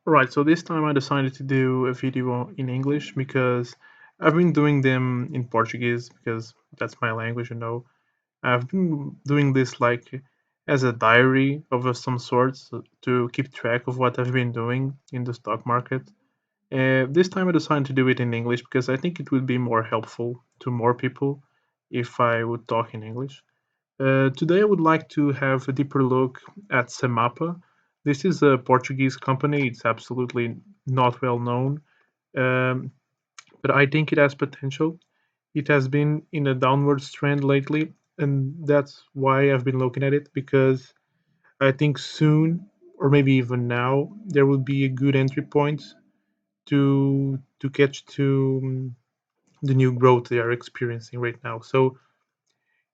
Right, so this time I decided to do a video in English because I've been doing them in Portuguese because that's my language. I've been doing this like as a diary of some sorts to keep track of what I've been doing in the stock market. This time I decided to do it in English because I think it would be more helpful to more people if I would talk in English. Today, I would like to have a deeper look at SEMAPA. This is a Portuguese company. It's absolutely not well known, um, but I think it has potential. It has been in a downwards trend lately, and that's why I've been looking at it because I think soon, or maybe even now, there will be a good entry point to catch to the new growth they are experiencing right now. So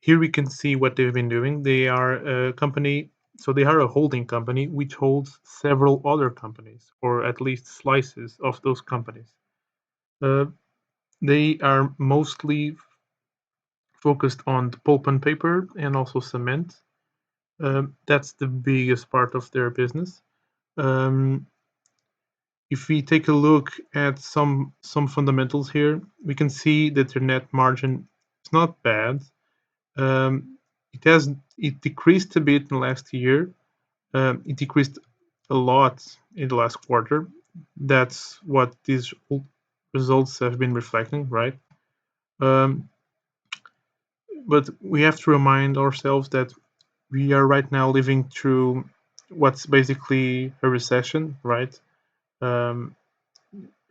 here we can see what they've been doing. They are a company, so they are a holding company which holds several other companies, or at least slices of those companies. Uh, they are mostly focused on the pulp and paper and also cement. That's the biggest part of their business. Um, if we take a look at some fundamentals here, we can see that their net margin is not bad. Um, it decreased a bit in the last year. It decreased a lot in the last quarter. That's what these results have been reflecting, right? Um, but we have to remind ourselves that we are right now living through what's basically a recession, right? Um,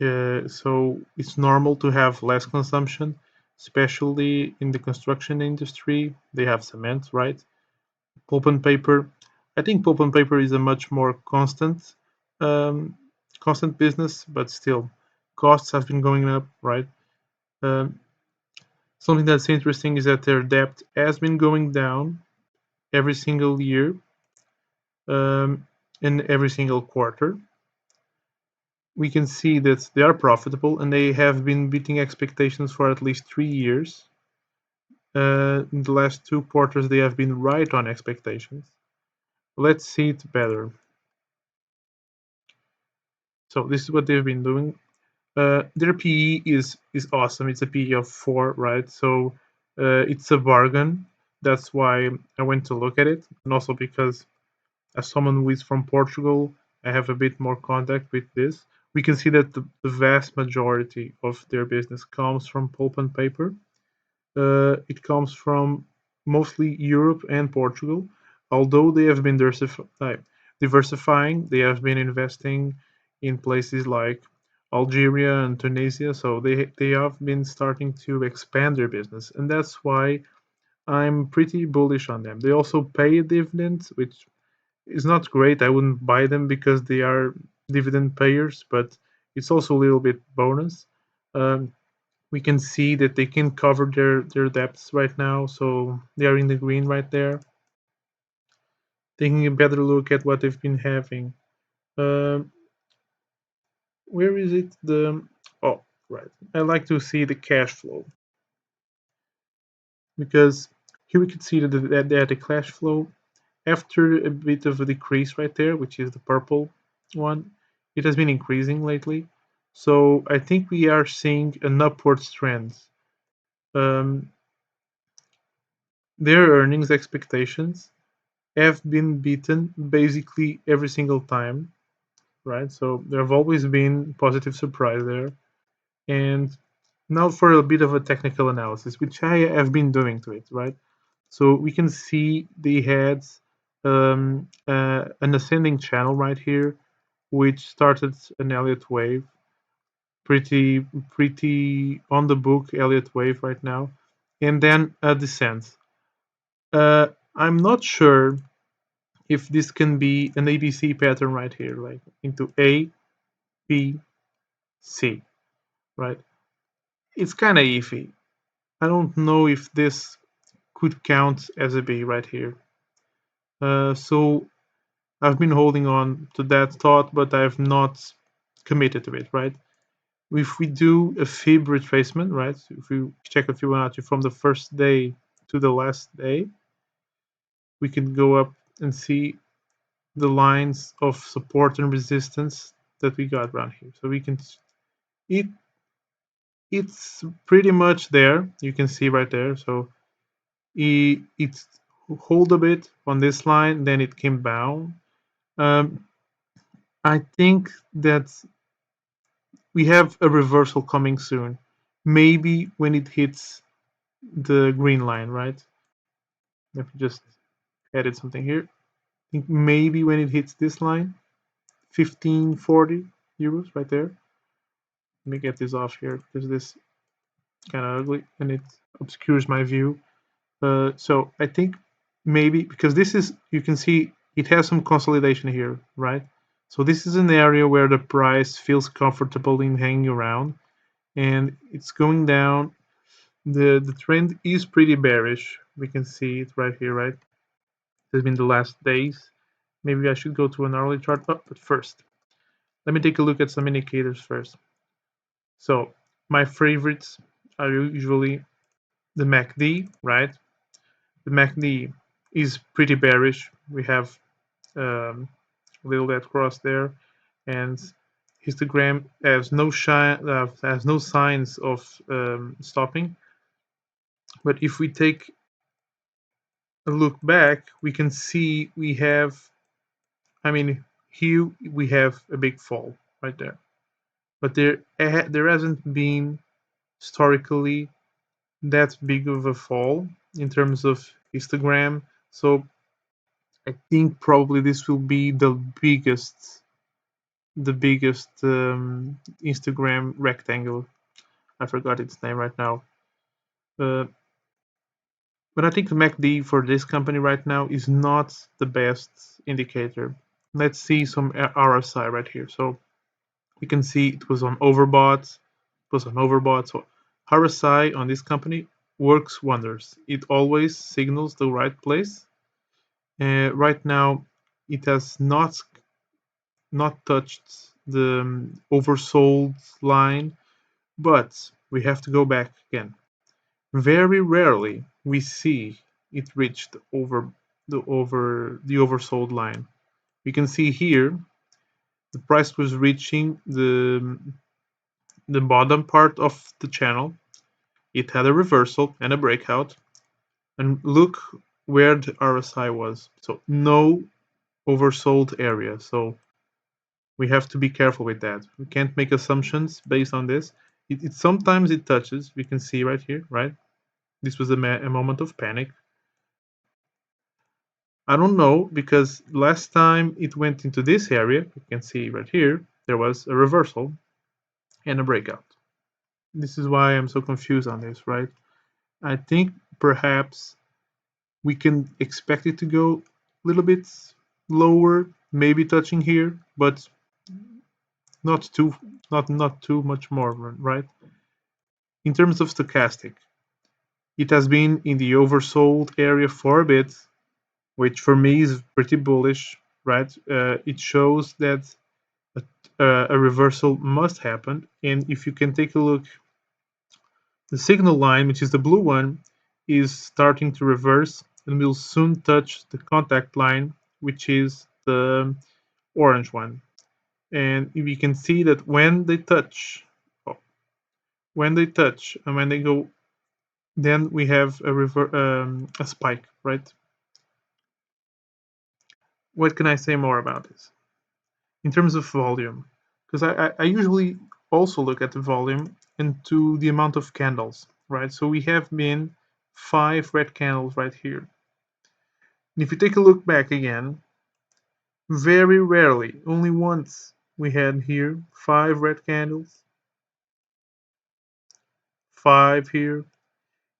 so it's normal to have less consumption, especially in the construction industry. They have cement, right? Pulp and paper. I think pulp and paper is a much more um, constant business, but still, costs have been going up, right? Um, Something that's interesting is that their debt has been going down every single year, in every single quarter. We can see that they are profitable and they have been beating expectations for at least 3 years. In the last two quarters, they have been right on expectations. Let's see it better. So this is what they've been doing. Their PE is awesome. It's a PE of 4, right? So it's a bargain. That's why I went to look at it, and also because as someone who is from Portugal, I have a bit more contact with this. We can see that the vast majority of their business comes from pulp and paper. It comes from mostly Europe and Portugal. Although they have been diversifying, they have been investing in places like Algeria and Tunisia. So they have been starting to expand their business, and that's why I'm pretty bullish on them. They also pay a dividend, which is not great. I wouldn't buy them because they are dividend payers, but it's also a little bit bonus. Um, we can see that they can cover their depths right now, so they are in the green right there. Taking a better look at what they've been having. Um, where is it? Oh, right. I like to see the cash flow because here we can see that the cash flow after a bit of a decrease right there, which is the purple one, it has been increasing lately. So I think we are seeing an upward trend. Um, their earnings expectations have been beaten basically every single time, right? So there have always been positive surprise there. And now for a bit of a technical analysis, which I have been doing to it, right? So we can see they had an ascending channel right here, which started an Elliott wave, pretty on the book Elliott wave right now, and then a descent. I'm not sure if this can be an ABC pattern right here, like into A, B, C, right? It's kind of iffy. I don't know if this could count as a B right here. So I've been holding on to that thought, but I've not committed to it, right? If we do a fib retracement, right? If we check a Fibonacci from the first day to the last day, we can go up and see the lines of support and resistance that we got around here. So we can it it's pretty much there. You can see right there. So it's hold a bit on this line, then it came down. Um, I think that we have a reversal coming soon. Maybe when it hits the green line, right? Let me just edit something here. I think maybe when it hits this line, 1540 euros right there. Let me get this off here because this kind of ugly and it obscures my view. So I think maybe because this is, you can see it has some consolidation here, right? So this is an area where the price feels comfortable in hanging around, and it's going down. The trend is pretty bearish. We can see it right here, right? This has been the last days. Maybe I should go to an hourly chart. Oh, but first, let me take a look at some indicators first. So my favorites are usually the MACD, right? The MACD is pretty bearish. We have a little that cross there, and histogram has no signs of stopping. But if we take a look back, we can see we have, I mean, here we have a big fall right there, but there hasn't been historically that big of a fall in terms of histogram. So I think probably this will be the biggest Instagram rectangle. I forgot its name right now. Uh, but I think the MACD for this company right now is not the best indicator. Let's see some RSI right here. So you can see it was on overbought. It was on overbought. So RSI on this company works wonders. It always signals the right place. Right now, it has not touched the oversold line, but we have to go back again. Very rarely we see it reached the oversold line. You can see here the price was reaching the bottom part of the channel. It had a reversal and a breakout, and look where the RSI was. So no oversold area. So we have to be careful with that. We can't make assumptions based on this. Sometimes it touches. We can see right here, right? This was a moment of panic. I don't know because last time it went into this area, you can see right here, there was a reversal and a breakout. This is why I'm so confused on this, right? I think perhaps we can expect it to go a little bit lower, maybe touching here, but not too much more, right? In terms of stochastic, it has been in the oversold area for a bit, which for me is pretty bullish, right? It shows that a reversal must happen. And if you can take a look, the signal line, which is the blue one, is starting to reverse and will soon touch the contact line, which is the orange one. And we can see that when they touch, and when they go, then we have a spike, right? What can I say more about this? In terms of volume, because I usually also look at the volume and to the amount of candles, right? So we have been 5 red candles right here. And if you take a look back again, very rarely, only once we had here 5 red candles, 5 here.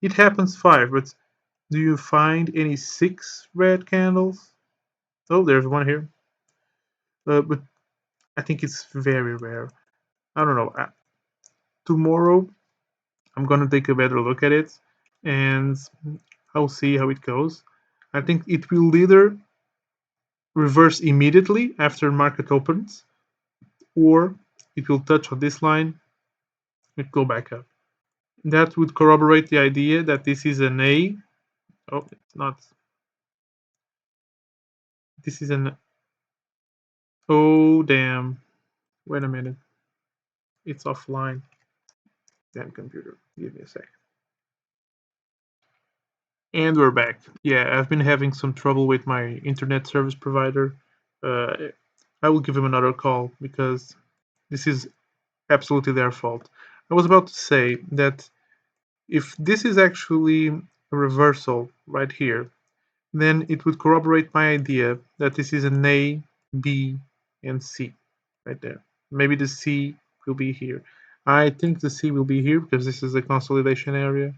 It happens 5, but do you find any 6 red candles? Oh, there's one here. But I think it's very rare. I don't know. Tomorrow I'm gonna take a better look at it, and I'll see how it goes. I think it will either reverse immediately after market opens, or it will touch on this line and go back up. That would corroborate the idea that this is an A. Oh, it's not. This is an. Oh, damn. Wait a minute, it's offline. Damn computer. Give me a sec. And we're back. Yeah, I've been having some trouble with my internet service provider. Uh, I will give him another call because this is absolutely their fault. I was about to say that if this is actually a reversal right here, then it would corroborate my idea that this is an A, B, and C right there. Maybe the C will be here. I think the C will be here because this is a consolidation area.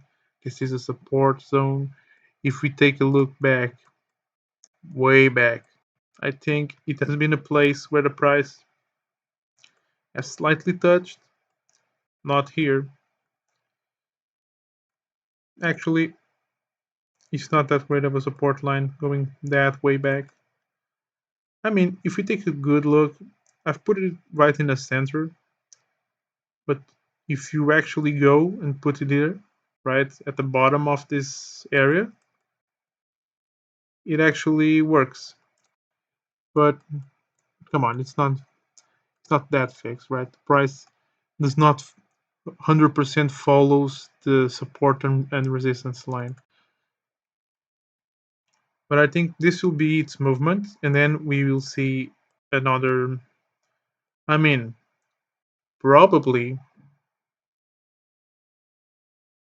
This is a support zone. If we take a look back, way back, I think it has been a place where the price has slightly touched, not here. Actually, it's not that great of a support line going that way back. I mean, if we take a good look, I've put it right in the center, but if you actually go and put it here, right at the bottom of this area, it actually works. But come on, it's not that fixed, right? The price does not 100% follows the support and resistance line. But I think this will be its movement, and then we will see another. I mean, probably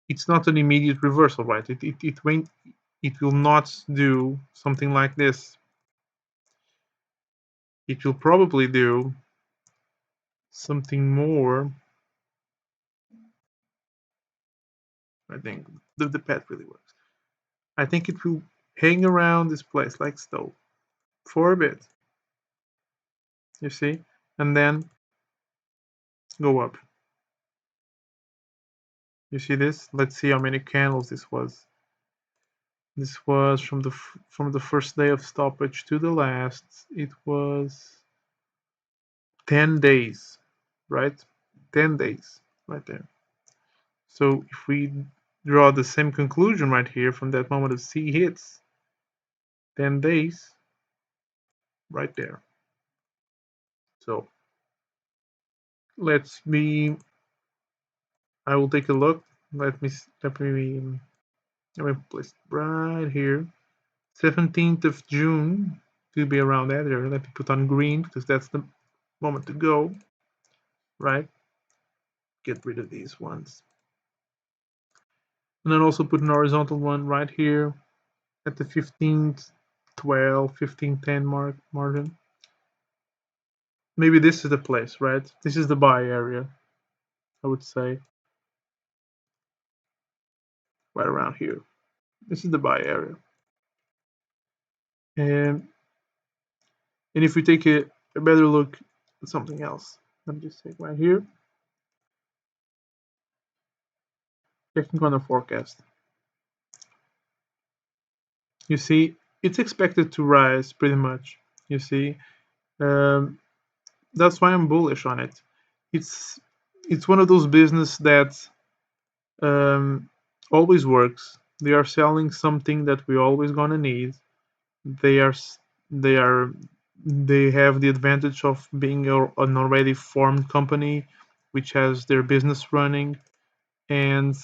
it's not an immediate reversal, right? It will not do something like this. It will probably do something more. I think the pet really works. I think it will hang around this place like so for a bit. You see, and then go up. You see this? Let's see how many candles this was. This was from the first day of stoppage to the last. It was 10 days, right? 10 days right there. So if we draw the same conclusion right here from that moment of C hits, 10 days right there. So let's be. I will take a look. Let me place it right here. 17th of June to be around that area. Let me put on green because that's the moment to go. Right. Get rid of these ones. And then also put an horizontal one right here at the 1512, 1510 margin. Maybe this is the place, right? This is the buy area, I would say. Right around here. This is the buy area. And if we take a better look at something else, let me just take right here. Checking on the forecast. You see, it's expected to rise pretty much. You see, um, that's why I'm bullish on it. It's it's one of those business that um, always works. They are selling something that we always gonna need. They are they are they have the advantage of being an already formed company, which has their business running. And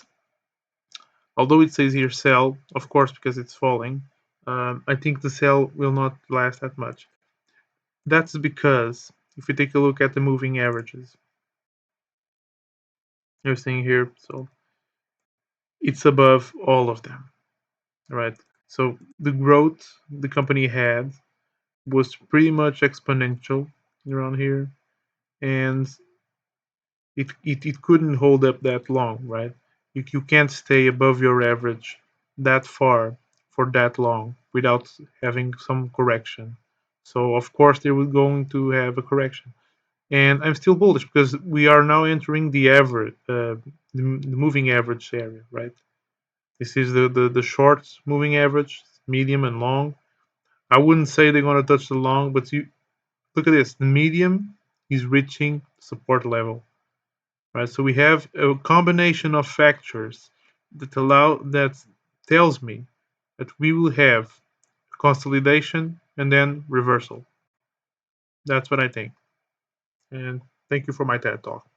although it says here sell, of course, because it's falling, I think the sell will not last that much. That's because if we take a look at the moving averages, you're seeing here, so it's above all of them, right? So the growth the company had was pretty much exponential around here, and it couldn't hold up that long, right? You can't stay above your average that far for that long without having some correction. So of course they were going to have a correction, and I'm still bullish because we are now entering the average, the moving average area, right? This is the short moving average, medium and long. I wouldn't say they're going to touch the long, but you look at this. The medium is reaching support level, right? So we have a combination of factors that tells me that we will have consolidation and then reversal. That's what I think. And Thank you for my TED talk.